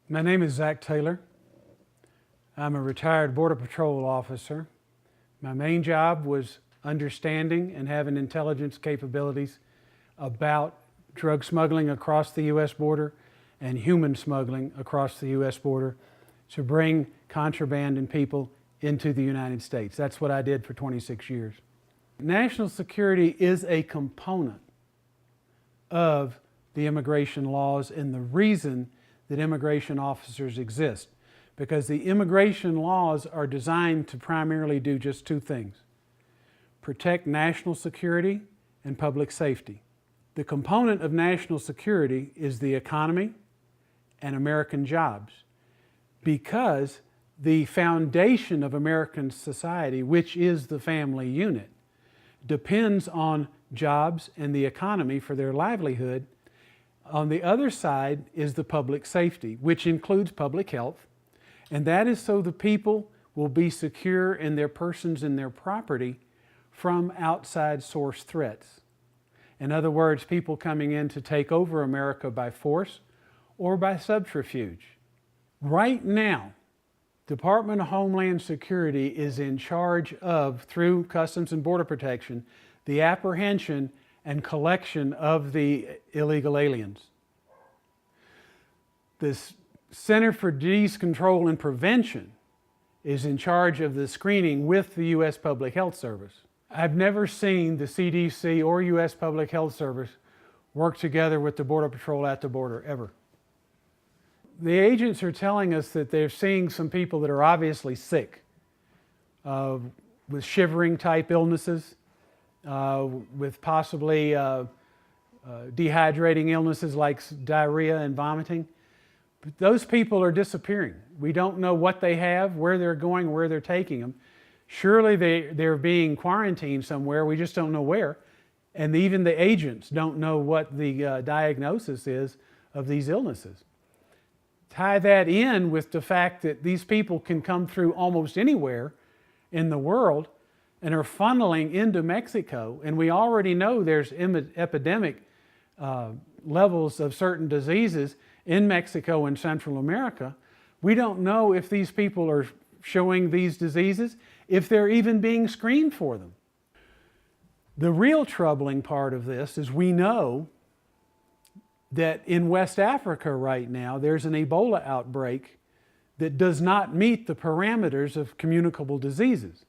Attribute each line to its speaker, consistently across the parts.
Speaker 1: My name is Zach Taylor. I'm a retired Border Patrol officer. My main job was understanding and having intelligence capabilities about drug smuggling across the U.S. border and human smuggling across the U.S. border to bring contraband and people into the United States. That's what I did for 26 years. National security is a component of the immigration laws and the reason that immigration officers exist, because the immigration laws are designed to primarily do just two things: protect national security and public safety. The component of national security is the economy and American jobs, because the foundation of American society, which is the family unit, depends on jobs and the economy for their livelihood. On the other side is the public safety, which includes public health, and that is so the people will be secure in their persons and their property from outside source threats. In other words, people coming in to take over America by force or by subterfuge. Right now, Department of Homeland Security is in charge of, through Customs and Border Protection, the apprehension and collection of the illegal aliens. The Center for Disease Control and Prevention is in charge of the screening with the U.S. Public Health Service. I've never seen the CDC or U.S. Public Health Service work together with the Border Patrol at the border, ever. The agents are telling us that they're seeing some people that are obviously sick with shivering type illnesses, with possibly dehydrating illnesses like diarrhea and vomiting. But those people are disappearing. We don't know what they have, where they're going, where they're taking them. Surely they're being quarantined somewhere, we just don't know where. And even the agents don't know what the diagnosis is of these illnesses. Tie that in with the fact that these people can come through almost anywhere in the world and are funneling into Mexico, and we already know there's epidemic levels of certain diseases in Mexico and Central America. We don't know if these people are showing these diseases, if they're even being screened for them. The real troubling part of this is we know that in West Africa right now there's an Ebola outbreak that does not meet the parameters of communicable diseases.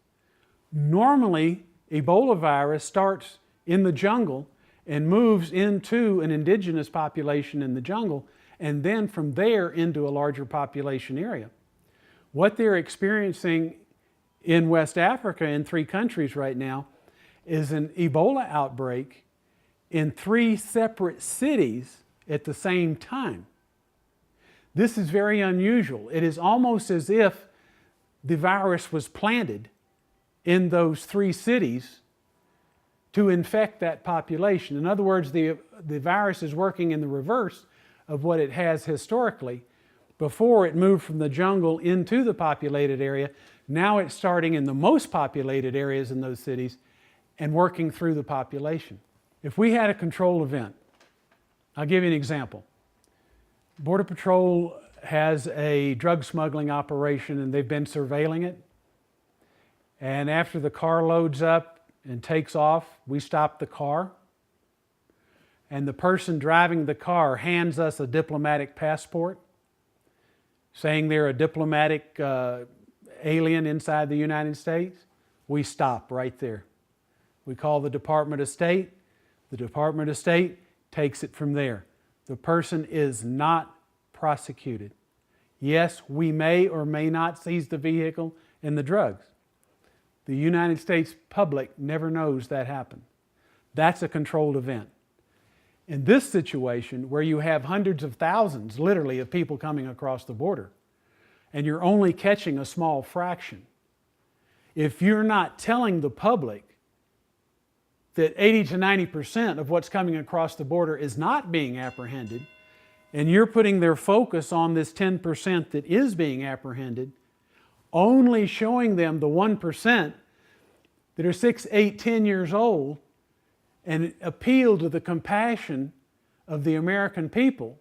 Speaker 1: Normally, Ebola virus starts in the jungle and moves into an indigenous population in the jungle, and then from there into a larger population area. What they're experiencing in West Africa in 3 countries right now is an Ebola outbreak in 3 separate cities at the same time. This is very unusual. It is almost as if the virus was planted in those 3 cities to infect that population. In other words, the virus is working in the reverse of what it has historically. Before, it moved from the jungle into the populated area. Now it's starting in the most populated areas in those cities and working through the population. If we had a control event, I'll give you an example. Border Patrol has a drug smuggling operation and they've been surveilling it. And after the car loads up and takes off, we stop the car. And the person driving the car hands us a diplomatic passport, saying they're a diplomatic alien inside the United States. We stop right there. We call the Department of State. The Department of State takes it from there. The person is not prosecuted. Yes, we may or may not seize the vehicle and the drugs. The United States public never knows that happened. That's a controlled event. In this situation, where you have hundreds of thousands, literally, of people coming across the border, and you're only catching a small fraction, if you're not telling the public that 80 to 90% of what's coming across the border is not being apprehended, and you're putting their focus on this 10% that is being apprehended, only showing them the 1% that are 6, 8, 10 years old, and appeal to the compassion of the American people,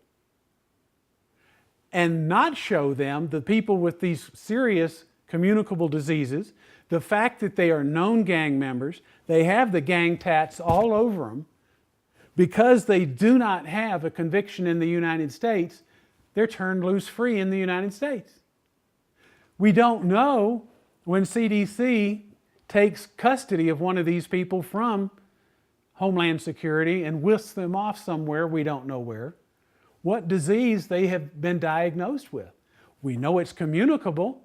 Speaker 1: and not show them the people with these serious communicable diseases, the fact that they are known gang members, they have the gang tats all over them, because they do not have a conviction in the United States, they're turned loose free in the United States. We don't know when CDC takes custody of one of these people from Homeland Security and whisks them off somewhere, we don't know where, what disease they have been diagnosed with. We know it's communicable.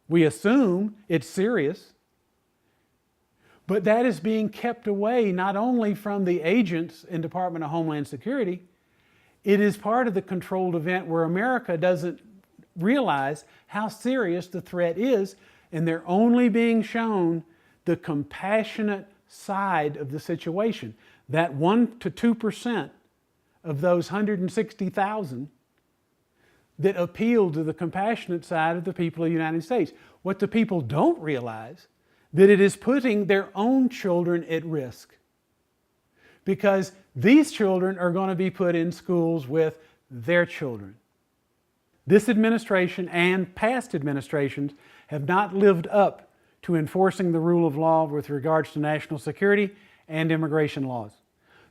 Speaker 1: We assume it's serious. But that is being kept away not only from the agents in Department of Homeland Security, it is part of the controlled event where America doesn't realize how serious the threat is, and they're only being shown the compassionate side of the situation. That 1 to 2% of those 160,000 that appeal to the compassionate side of the people of the United States. What the people don't realize, that it is putting their own children at risk, because these children are going to be put in schools with their children. This administration and past administrations have not lived up to enforcing the rule of law with regards to national security and immigration laws.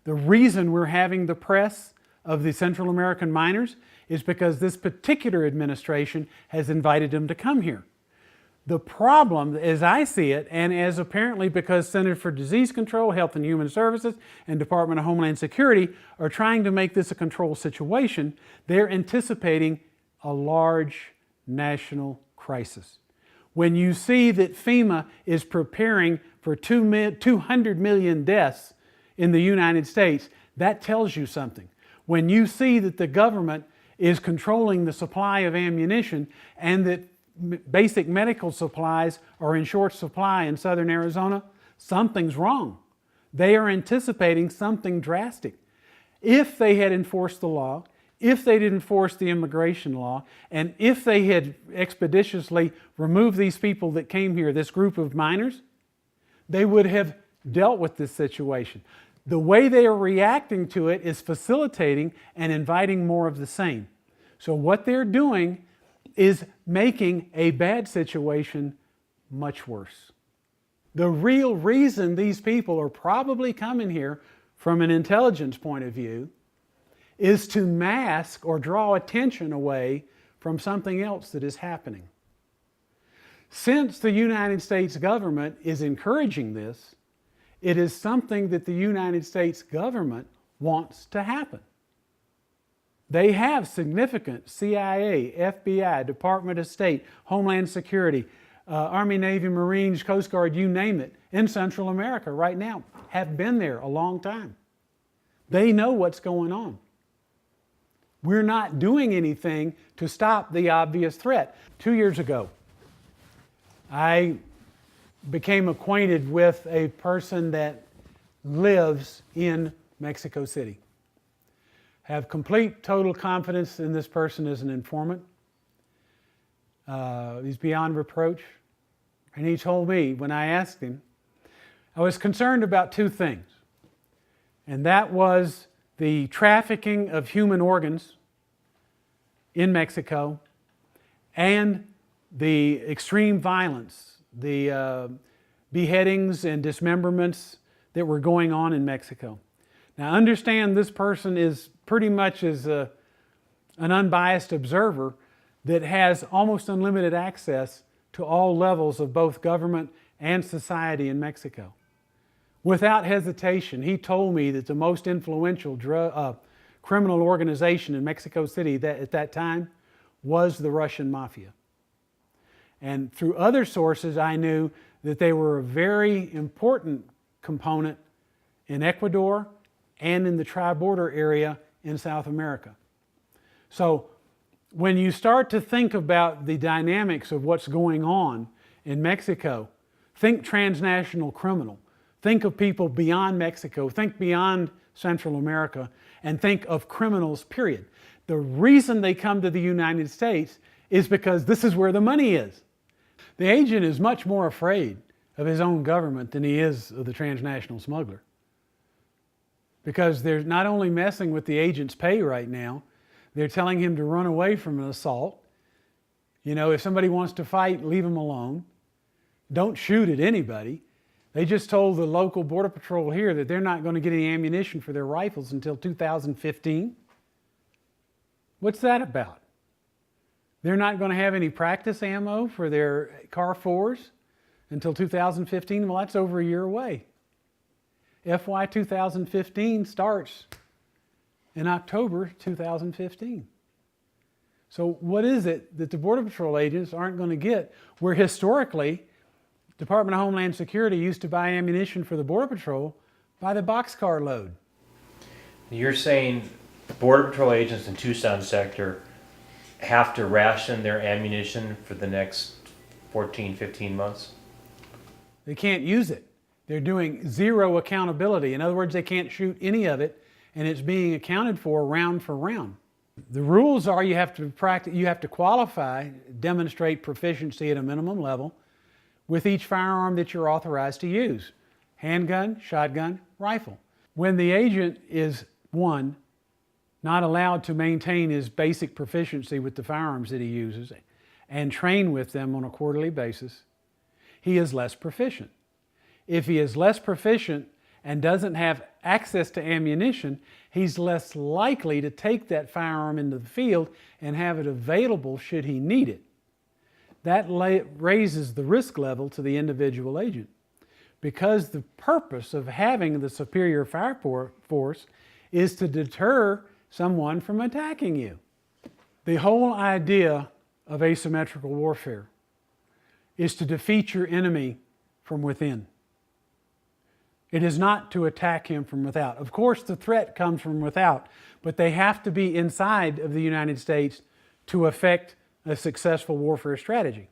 Speaker 1: The reason we're having the press of the Central American minors is because this particular administration has invited them to come here. The problem, as I see it, and as apparently because Centers for Disease Control, Health and Human Services, and Department of Homeland Security are trying to make this a control situation, they're anticipating a large national crisis. When you see that FEMA is preparing for 200 million deaths in the United States, that tells you something. When you see that the government is controlling the supply of ammunition and that basic medical supplies are in short supply in southern Arizona, something's wrong. They are anticipating something drastic. If they had enforced the law, if they did enforce the immigration law, and if they had expeditiously removed these people that came here, this group of minors, they would have dealt with this situation. The way they are reacting to it is facilitating and inviting more of the same. So what they're doing is making a bad situation much worse. The real reason these people are probably coming here from an intelligence point of view is to mask or draw attention away from something else that is happening. Since the United States government is encouraging this, it is something that the United States government wants to happen. They have significant CIA, FBI, Department of State, Homeland Security, Army, Navy, Marines, Coast Guard, you name it, in Central America right now, have been there a long time. They know what's going on. We're not doing anything to stop the obvious threat. 2 years ago, I became acquainted with a person that lives in Mexico City. Have complete, total confidence in this person as an informant. He's beyond reproach. And he told me, when I asked him, I was concerned about two things. And that was the trafficking of human organs in Mexico and the extreme violence, the beheadings and dismemberments that were going on in Mexico. Now understand, this person is pretty much as an unbiased observer that has almost unlimited access to all levels of both government and society in Mexico. Without hesitation, he told me that the most influential criminal organization in Mexico City at that time was the Russian Mafia. And through other sources, I knew that they were a very important component in Ecuador and in the tri-border area in South America. So when you start to think about the dynamics of what's going on in Mexico, think transnational criminal. Think of people beyond Mexico, think beyond Central America, and think of criminals, period. The reason they come to the United States is because this is where the money is. The agent is much more afraid of his own government than he is of the transnational smuggler. Because they're not only messing with the agent's pay right now, They're telling him to run away from an assault. If somebody wants to fight, leave them alone. Don't shoot at anybody. They just told the local Border Patrol here that they're not going to get any ammunition for their rifles until 2015. What's that about? They're not going to have any practice ammo for their CAR 4s until 2015. Well, that's over a year away. FY 2015 starts in October 2015. So what is it that the Border Patrol agents aren't going to get, where historically Department of Homeland Security used to buy ammunition for the Border Patrol by the boxcar load?
Speaker 2: You're saying Border Patrol agents in Tucson sector have to ration their ammunition for the next 14, 15 months?
Speaker 1: They can't use it. They're doing zero accountability. In other words, they can't shoot any of it, and it's being accounted for round for round. The rules are you have to practice, you have to qualify, demonstrate proficiency at a minimum level with each firearm that you're authorized to use: handgun, shotgun, rifle. When the agent is, one, not allowed to maintain his basic proficiency with the firearms that he uses and train with them on a quarterly basis, he is less proficient. If he is less proficient and doesn't have access to ammunition, he's less likely to take that firearm into the field and have it available should he need it. That raises the risk level to the individual agent, because the purpose of having the superior fire force is to deter someone from attacking you. The whole idea of asymmetrical warfare is to defeat your enemy from within. It is not to attack him from without. Of course, the threat comes from without, but they have to be inside of the United States to affect a successful warfare strategy.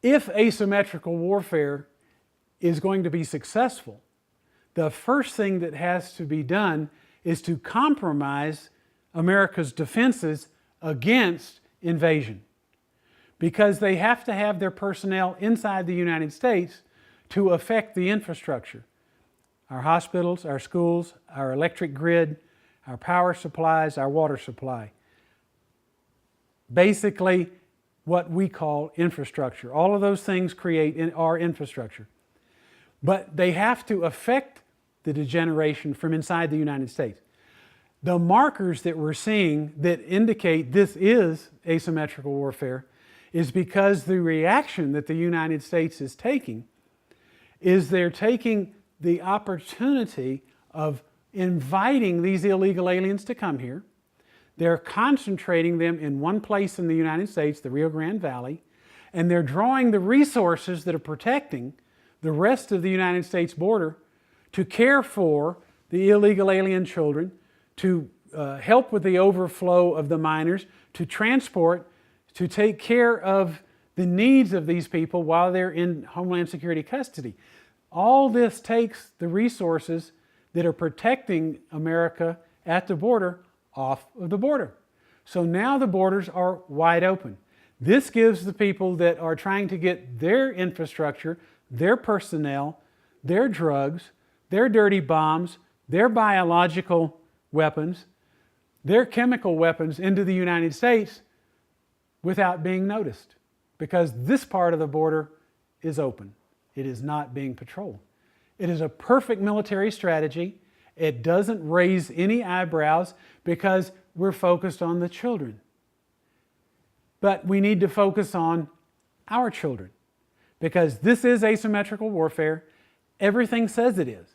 Speaker 1: If asymmetrical warfare is going to be successful, the first thing that has to be done is to compromise America's defenses against invasion, because they have to have their personnel inside the United States to affect the infrastructure: our hospitals, our schools, our electric grid, our power supplies, our water supply. Basically, what we call infrastructure. All of those things create our infrastructure. But they have to affect the degeneration from inside the United States. The markers that we're seeing that indicate this is asymmetrical warfare is because the reaction that the United States is taking is they're taking the opportunity of inviting these illegal aliens to come here. They're concentrating them in one place in the United States, the Rio Grande Valley, and they're drawing the resources that are protecting the rest of the United States border to care for the illegal alien children, to help with the overflow of the minors, to transport, to take care of the needs of these people while they're in Homeland Security custody. All this takes the resources that are protecting America at the border off of the border. So now the borders are wide open. This gives the people that are trying to get their infrastructure, their personnel, their drugs, their dirty bombs, their biological weapons, their chemical weapons into the United States without being noticed, because this part of the border is open. It is not being patrolled. It is a perfect military strategy. It doesn't raise any eyebrows because we're focused on the children. But we need to focus on our children, because this is asymmetrical warfare. Everything says it is.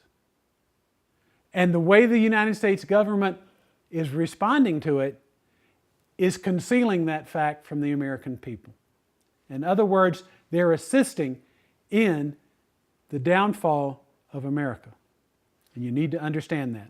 Speaker 1: And the way the United States government is responding to it is concealing that fact from the American people. In other words, they're assisting in the downfall of America. And you need to understand that.